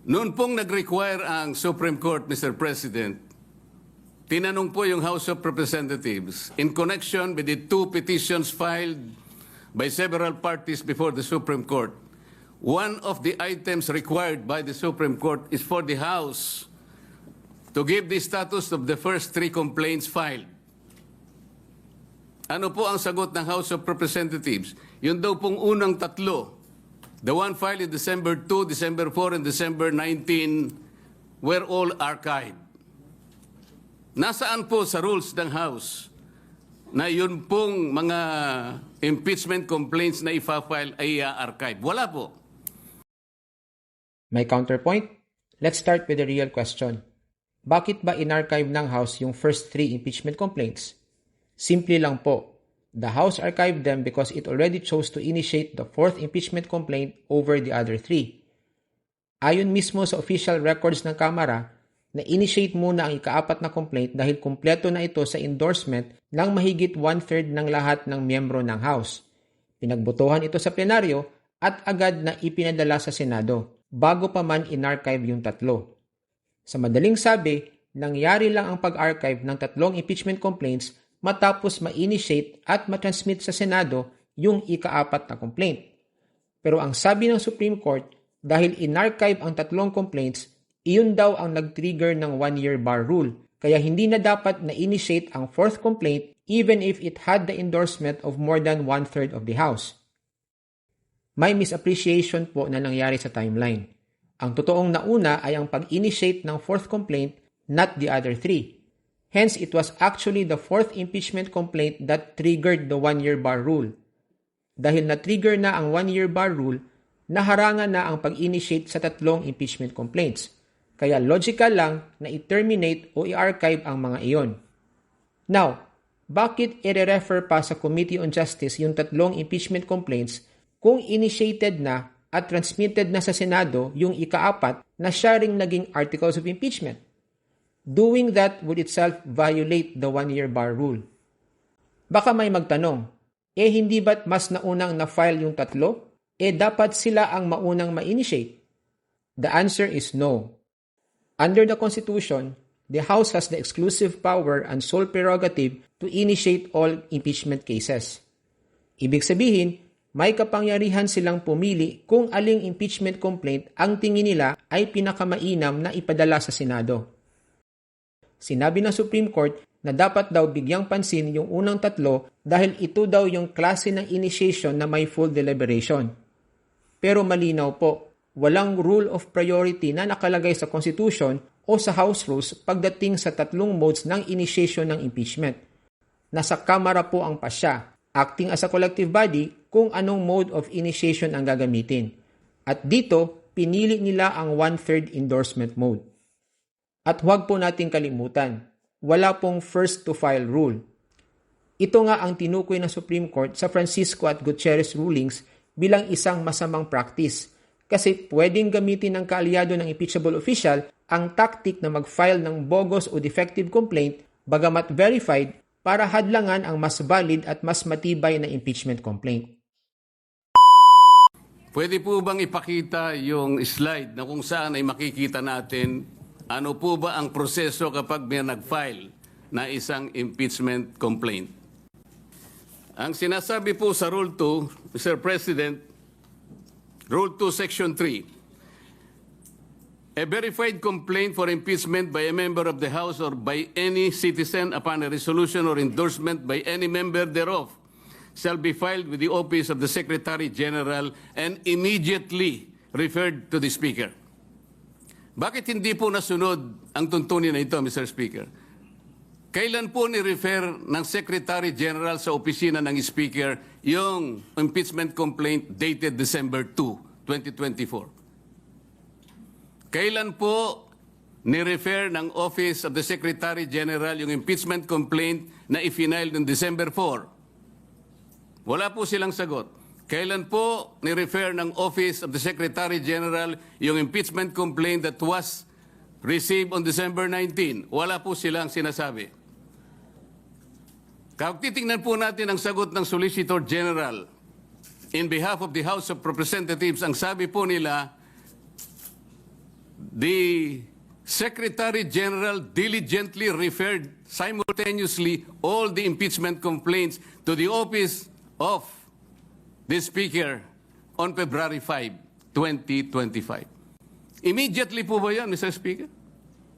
Noon pong nag-require ang Supreme Court, Mr. President, tinanong po yung House of Representatives in connection with the two petitions filed by several parties before the Supreme Court. One of the items required by the Supreme Court is for the House to give the status of the first three complaints filed. Ano po ang sagot ng House of Representatives? Yun daw pong unang tatlo, the one filed in December 2, December 4, and December 19 were all archived. Nasaan po sa rules ng House na yun pong mga impeachment complaints na ifa-file ay archive? Wala po. May counterpoint? Let's start with the real question. Bakit ba in-archive ng House yung first three impeachment complaints? Simple lang po. The House archived them because it already chose to initiate the fourth impeachment complaint over the other three. Ayon mismo sa official records ng Kamara, na-initiate muna ang ikaapat na complaint dahil kumpleto na ito sa endorsement ng mahigit 1/3 ng lahat ng miyembro ng House. Pinagbotohan ito sa plenaryo at agad na ipinadala sa Senado bago pa man in-archive yung tatlo. Sa madaling sabi, nangyari lang ang pag-archive ng tatlong impeachment complaints matapos ma-initiate at ma-transmit sa Senado yung ikaapat na complaint. Pero ang sabi ng Supreme Court, dahil in-archive ang tatlong complaints, iyon daw ang nag-trigger ng one-year bar rule, kaya hindi na dapat na-initiate ang fourth complaint even if it had the endorsement of more than 1/3 of the House. May misappreciation po na nangyari sa timeline. Ang totoong nauna ay ang pag-initiate ng fourth complaint, not the other three. Hence, it was actually the fourth impeachment complaint that triggered the one-year bar rule. Dahil na-trigger na ang one-year bar rule, naharangan na ang pag-initiate sa tatlong impeachment complaints. Kaya logical lang na i-terminate o i-archive ang mga iyon. Now, bakit i-refer pa sa Committee on Justice yung tatlong impeachment complaints kung initiated na at transmitted na sa Senado yung ikaapat na siya ring naging articles of impeachment? Doing that would itself violate the one-year bar rule. Baka may magtanong, hindi ba't mas naunang na-file yung tatlo? Dapat sila ang maunang ma-initiate? The answer is no. Under the Constitution, the House has the exclusive power and sole prerogative to initiate all impeachment cases. Ibig sabihin, may kapangyarihan silang pumili kung aling impeachment complaint ang tingin nila ay pinakamainam na ipadala sa Senado. Sinabi ng Supreme Court na dapat daw bigyang pansin yung unang tatlo dahil ito daw yung klase ng initiation na may full deliberation. Pero malinaw po, walang rule of priority na nakalagay sa Constitution o sa House Rules pagdating sa tatlong modes ng initiation ng impeachment. Nasa Kamara po ang pasya, acting as a collective body, kung anong mode of initiation ang gagamitin. At dito, pinili nila ang 1/3 endorsement mode. At huwag po nating kalimutan, wala pong first to file rule. Ito nga ang tinukoy ng Supreme Court sa Francisco at Gutierrez rulings bilang isang masamang practice kasi pwedeng gamitin ng kaalyado ng impeachable official ang tactic na mag-file ng bogus o defective complaint bagamat verified para hadlangan ang mas valid at mas matibay na impeachment complaint. Pwede po bang ipakita yung slide na kung saan ay makikita natin ano po ba ang proseso kapag may nag-file na isang impeachment complaint? Ang sinasabi po sa Rule 2, Mr. President, Rule 2, Section 3, a verified complaint for impeachment by a member of the House or by any citizen upon a resolution or endorsement by any member thereof shall be filed with the office of the Secretary General and immediately referred to the Speaker. Bakit hindi po nasunod ang tuntunin na ito, Mr. Speaker? Kailan po ni-refer ng Secretary General sa opisina ng Speaker yung impeachment complaint dated December 2, 2024? Kailan po ni-refer ng Office of the Secretary General yung impeachment complaint na i-file noong December 4? Wala po silang sagot. Kailan po ni-refer ng Office of the Secretary General yung impeachment complaint that was received on December 19? Wala po silang sinasabi. Kapag titingnan po natin ang sagot ng Solicitor General in behalf of the House of Representatives, ang sabi po nila, the Secretary General diligently referred simultaneously all the impeachment complaints to the office of the Speaker on February 5, 2025. Immediately po ba yan, Mr. Speaker?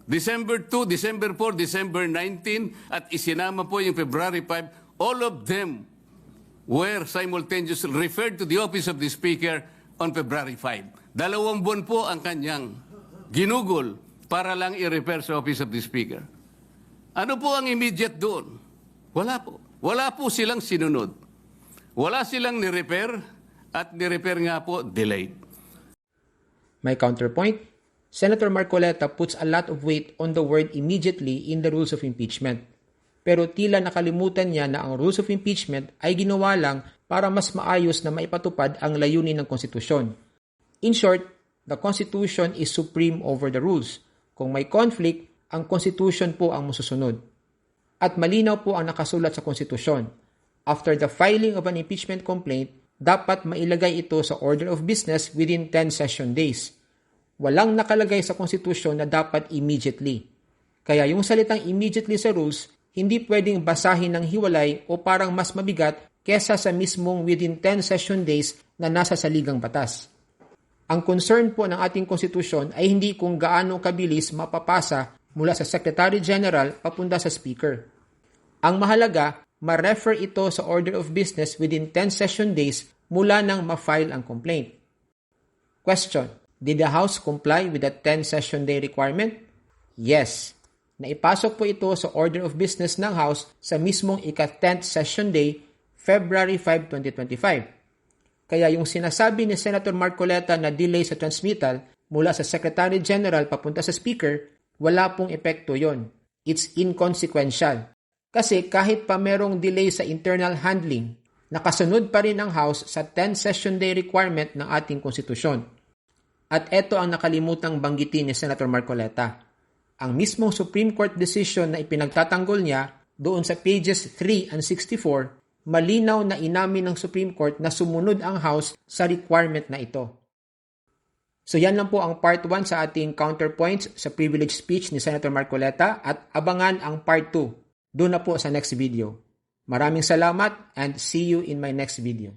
December 2, December 4, December 19, at isinama po yung February 5, all of them were simultaneously referred to the office of the Speaker on February 5. 2 buwan po ang kanyang ginugol para lang i-refer sa office of the Speaker. Ano po ang immediate doon? Wala po. Wala po silang sinunod. Wala silang ni-refer at ni-refer nga po delayed. My counterpoint, Senator Marcoleta puts a lot of weight on the word immediately in the rules of impeachment. Pero tila nakalimutan niya na ang rules of impeachment ay ginawa lang para mas maayos na maipatupad ang layunin ng konstitusyon. In short, the Constitution is supreme over the rules. Kung may conflict, ang Constitution po ang masusunod. At malinaw po ang nakasulat sa Constitution. After the filing of an impeachment complaint, dapat mailagay ito sa order of business within 10 session days. Walang nakalagay sa Constitution na dapat immediately. Kaya yung salitang immediately sa rules, hindi pwedeng basahin ng hiwalay o parang mas mabigat kesa sa mismong within 10 session days na nasa saligang batas. Ang concern po ng ating konstitusyon ay hindi kung gaano kabilis mapapasa mula sa Secretary General papunta sa Speaker. Ang mahalaga, ma-refer ito sa order of business within 10 session days mula nang ma-file ang complaint. Question: did the House comply with the 10 session day requirement? Yes. Naipasok po ito sa order of business ng House sa mismong ika-10th session day, February 5, 2025. Kaya yung sinasabi ni Senator Marcoleta na delay sa transmittal mula sa Secretary General papunta sa Speaker, wala pong epekto yon. It's inconsequential. Kasi kahit pa merong delay sa internal handling, nakasunod pa rin ang House sa 10 session day requirement ng ating konstitusyon. At eto ang nakalimutang banggitin ni Senator Marcoleta. Ang mismong Supreme Court decision na ipinagtatanggol niya doon sa pages 3 and 64, malinaw na inamin ng Supreme Court na sumunod ang House sa requirement na ito. So yan lang po ang part 1 sa ating counterpoints sa privilege speech ni Senator Marcoleta at abangan ang part 2. Doon na po sa next video. Maraming salamat and see you in my next video.